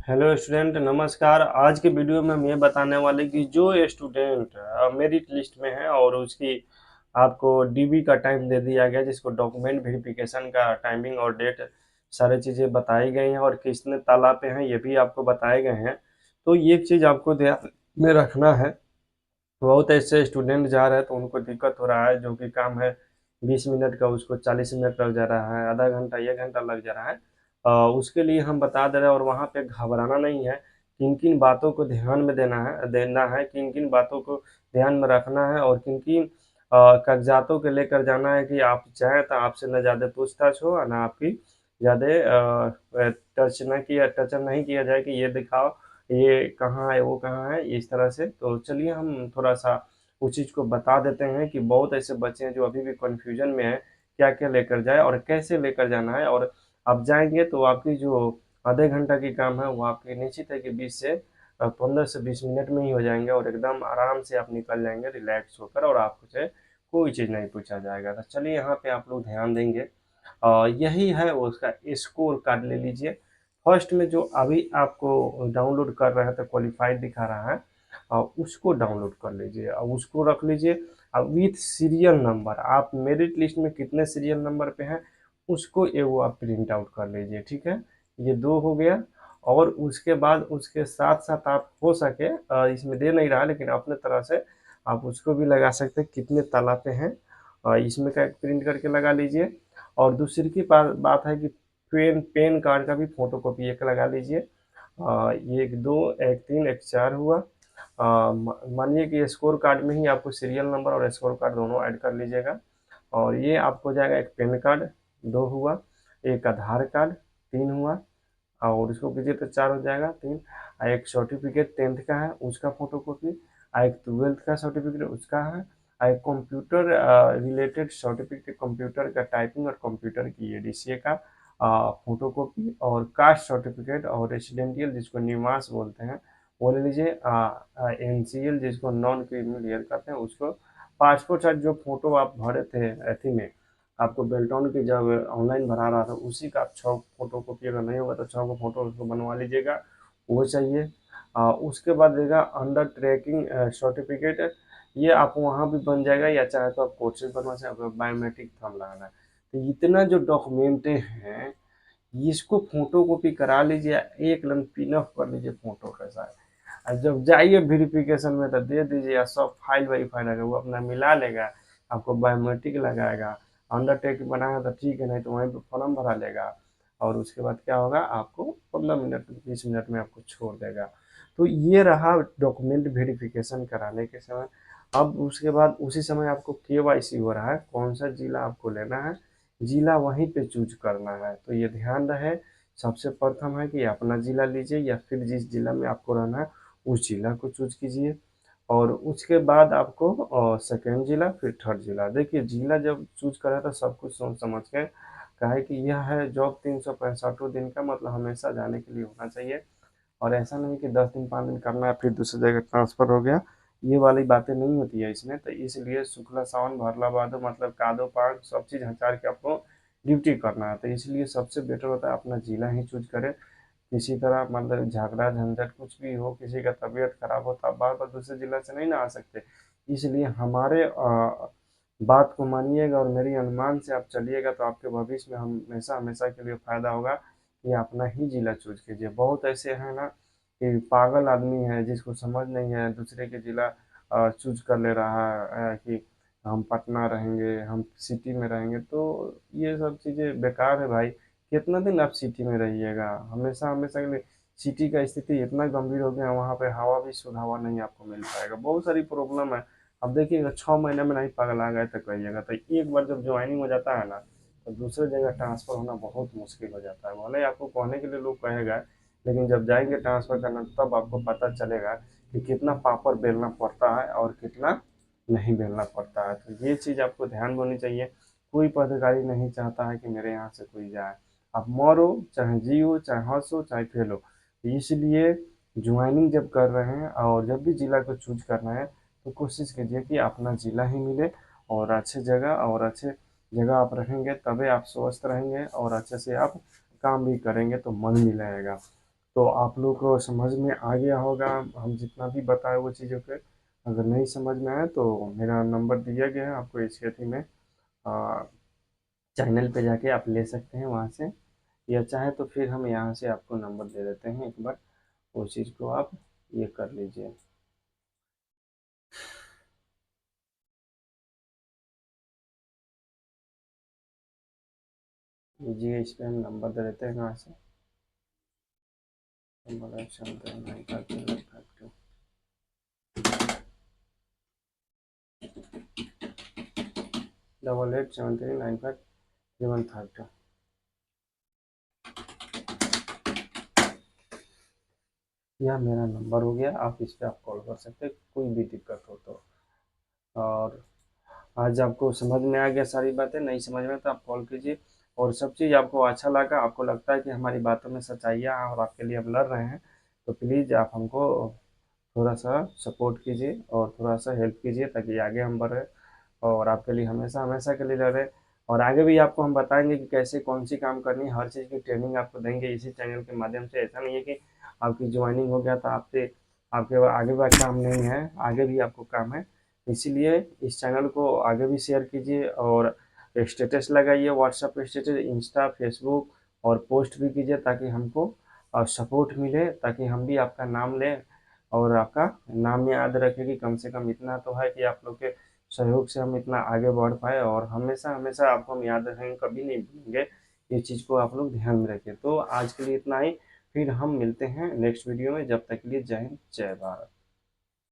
Hello student, नमस्कार। आज के वीडियो में हम ये बताने वाले कि जो स्टूडेंट मेरिट लिस्ट में है और उसकी आपको डीबी का टाइम दे दिया गया, जिसको डॉक्यूमेंट वेरिफिकेशन का टाइमिंग और डेट सारी चीज़ें बताई गई हैं और कितने ताला पे हैं ये भी आपको बताए गए हैं। तो ये चीज़ आपको ध्यान में रखना है। बहुत ऐसे स्टूडेंट जा रहे हैं तो उनको दिक्कत हो रहा है, जो कि काम है 20 मिनट का उसको 40 मिनट लग जा रहा है, आधा घंटा 1 घंटा लग जा रहा है। उसके लिए हम बता दे रहे हैं और वहाँ पे घबराना नहीं है। किन किन बातों को ध्यान में देना है, किन किन बातों को ध्यान में रखना है और किन किन कागजातों के लेकर जाना है कि आप चाहें तो आपसे न ज़्यादा पूछताछ हो और ना आपकी ज़्यादा टच नहीं किया जाए कि ये दिखाओ, ये कहाँ है वो कहाँ है, इस तरह से। तो चलिए हम थोड़ा सा उस चीज़ को बता देते हैं कि बहुत ऐसे बच्चे हैं जो अभी भी कन्फ्यूजन में हैं, क्या क्या लेकर जाए और कैसे लेकर जाना है। और आप जाएंगे तो आपकी जो आधे घंटा की काम है वो आपकी निश्चित है कि 15 से 20 मिनट में ही हो जाएंगे और एकदम आराम से आप निकल जाएंगे रिलैक्स होकर, और आपको से कोई चीज़ नहीं पूछा जाएगा। तो चलिए यहाँ पे आप लोग ध्यान देंगे। यही है वो उसका स्कोर कार्ड ले लीजिए। फर्स्ट में जो अभी आपको डाउनलोड कर रहे हैं तो क्वालिफाइड दिखा रहा है, उसको डाउनलोड कर लीजिए और उसको रख लीजिए। अब विथ सीरियल नंबर, आप मेरिट लिस्ट में कितने सीरियल नंबर पे हैं उसको वो आप प्रिंट आउट कर लीजिए। ठीक है, ये दो हो गया। और उसके बाद उसके साथ साथ आप हो सके, इसमें दे नहीं रहा लेकिन अपने तरह से आप उसको भी लगा सकते हैं कितने ताला पे हैं, इसमें का प्रिंट करके लगा लीजिए। और दूसरी की बात है कि पेन कार्ड का भी फोटो कॉपी एक लगा लीजिए। ये एक दो, एक तीन, एक चार हुआ। मानिए कि स्कोर कार्ड में ही आपको सीरियल नंबर और स्कोर कार्ड दोनों ऐड कर लीजिएगा। और ये आपको हो जाएगा एक पेन कार्ड, दो हुआ। एक आधार कार्ड, तीन हुआ। और इसको कीजिए तो चार हो जाएगा, तीन। एक सर्टिफिकेट 10th का है उसका फोटो कॉपी। एक 12th का सर्टिफिकेट उसका है। एक कंप्यूटर रिलेटेड सर्टिफिकेट, कंप्यूटर का टाइपिंग और कंप्यूटर की एडीसीए का फोटो कॉपी। और कास्ट सर्टिफिकेट और रेसिडेंशियल जिसको निवास बोलते हैं वो ले लीजिए। एनसीएल जिसको नॉन क्रिमिनल कहते हैं उसको। पासपोर्ट साइज जो फोटो आप भरे थे एथी में, आपको बेल्टॉन की जब ऑनलाइन भरा रहा था उसी का आप 6 फोटो कॉपी, अगर नहीं होगा तो 6 को फोटो उसको बनवा लीजिएगा, वो चाहिए। उसके बाद देगा अंडर ट्रैकिंग सर्टिफिकेट, ये आप वहाँ भी बन जाएगा या चाहे तो आप कोर्ट से बनवा सकते, आपको बायोमेट्रिक थंब लगाना है। तो इतना जो डॉक्यूमेंटे हैं इसको फोटो कॉपी करा लीजिए, एक लन पिन ऑफ कर लीजिए फोटो के साथ। और जब जाइए वेरिफिकेशन में तो दे दीजिए, या सब फाइल वाईफाई रहेगा वो अपना मिला लेगा, आपको बायोमेट्रिक लगाएगा। अंडरटेक बनाएगा तो ठीक है, नहीं तो वहीं पे फॉर्म भरा लेगा। और उसके बाद क्या होगा, आपको 15 मिनट 20 मिनट में आपको छोड़ देगा। तो ये रहा डॉक्यूमेंट वेरिफिकेशन कराने के समय। अब उसके बाद उसी समय आपको केवाईसी हो रहा है, कौन सा जिला आपको लेना है, जिला वहीं पे चूज करना है। तो ये ध्यान रहे, सबसे प्रथम है कि अपना जिला लीजिए या फिर जिस जिला में आपको रहना है उस जिला को चूज कीजिए। और उसके बाद आपको सेकेंड जिला, फिर थर्ड जिला। देखिए जिला जब चूज करा तो सब कुछ सोच समझ के, काहे कि यह है जॉब 365 दिन का, मतलब हमेशा जाने के लिए होना चाहिए। और ऐसा नहीं कि 10 दिन 5 दिन करना है फिर दूसरी जगह ट्रांसफर हो गया, ये वाली बातें नहीं होती है इसमें। तो इसलिए शुक्ला सावन भरला बादो मतलब कादो पाग सब चीज़ हचार के आपको ड्यूटी करना है। तो इसलिए सबसे बेटर होता है अपना जिला ही चूज करें। किसी तरह मतलब झगड़ा झंझट कुछ भी हो, किसी का तबीयत खराब हो तो आप बार बार दूसरे जिला से नहीं ना आ सकते। इसलिए हमारे बात को मानिएगा और मेरी अनुमान से आप चलिएगा तो आपके भविष्य में हमेशा हमेशा के लिए फायदा होगा कि अपना ही जिला चूज कीजिए। बहुत ऐसे हैं ना कि पागल आदमी है जिसको समझ नहीं है, दूसरे के जिला चूज कर ले रहा है कि हम पटना रहेंगे, हम सिटी में रहेंगे। तो ये सब चीज़ें बेकार है भाई। कितना दिन आप सिटी में रहिएगा, हमेशा हमेशा के लिए। सिटी का स्थिति इतना गंभीर हो गया, वहाँ पे हवा भी शुद्ध हवा नहीं आपको मिल पाएगा, बहुत सारी प्रॉब्लम है। अब देखिएगा 6 महीने में नहीं पगला गए तो कहिएगा। तो एक बार जब ज्वाइनिंग हो जाता है ना तो दूसरे जगह ट्रांसफर होना बहुत मुश्किल हो जाता है। भले आपको कहने के लिए लोग कहेगा, लेकिन जब जाएंगे ट्रांसफर करना तब आपको पता चलेगा कि कितना पापड़ बेलना पड़ता है और कितना नहीं बेलना पड़ता है। तो ये चीज़ आपको ध्यान में होनी चाहिए। कोई पदाधिकारी नहीं चाहता है कि मेरे यहाँ से कोई जाए, आप मरो चाहे जियो चाहे हंसो चाहे खेलो। तो इसलिए ज्वाइनिंग जब कर रहे हैं और जब भी जिला को चूज करना है तो कोशिश कीजिए कि अपना जिला ही मिले, और अच्छे जगह और अच्छे जगह आप रहेंगे तभी आप स्वस्थ रहेंगे और अच्छे से आप काम भी करेंगे तो मन भी लगेगा। तो आप लोग को समझ में आ गया होगा हम जितना भी बताए वो चीज़ों पे। अगर नहीं समझ में आया तो मेरा नंबर दिया गया है आपको इस खेती में, चैनल पे जाके आप ले सकते हैं वहाँ से, या चाहे तो फिर हम यहाँ से आपको नंबर दे देते हैं, एक बार उस चीज़ को आप ये कर लीजिए। जी इस पे हम नंबर दे देते हैं कहाँ से, नंबर 8873953152। यह मेरा नंबर हो गया, आप इस पे आप कॉल कर सकते हैं कोई भी दिक्कत हो तो। और आज आपको समझ में आ गया सारी बातें, नहीं समझ में तो आप कॉल कीजिए। और सब चीज़ आपको अच्छा लगा, आपको लगता है कि हमारी बातों में सच्चाइयाँ हैं और आपके लिए हम लड़ रहे हैं, तो प्लीज़ आप हमको थोड़ा सा सपोर्ट कीजिए और थोड़ा सा हेल्प कीजिए ताकि आगे हम बढ़े और आपके लिए हमेशा हमेशा के लिए लड़े। और आगे भी आपको हम बताएंगे कि कैसे कौन सी काम करनी है, हर चीज़ की ट्रेनिंग आपको देंगे इसी चैनल के माध्यम से। ऐसा नहीं है कि आपकी ज्वाइनिंग हो गया था आपसे आपके आगे का काम नहीं है, आगे भी आपको काम है। इसीलिए इस चैनल को आगे भी शेयर कीजिए और स्टेटस लगाइए, व्हाट्सएप स्टेटस, इंस्टा, फेसबुक, और पोस्ट भी कीजिए ताकि हमको सपोर्ट मिले, ताकि हम भी आपका नाम लें और आपका नाम याद रखें कि कम से कम इतना तो है कि आप लोग के सहयोग से हम इतना आगे बढ़ पाए। और हमेशा हमेशा आपको हम याद रखेंगे, कभी नहीं भूलेंगे। इस चीज़ को आप लोग ध्यान में रखें। तो आज के लिए इतना ही, फिर हम मिलते हैं नेक्स्ट वीडियो में। जब तक के लिए जय हिंद, जय भारत।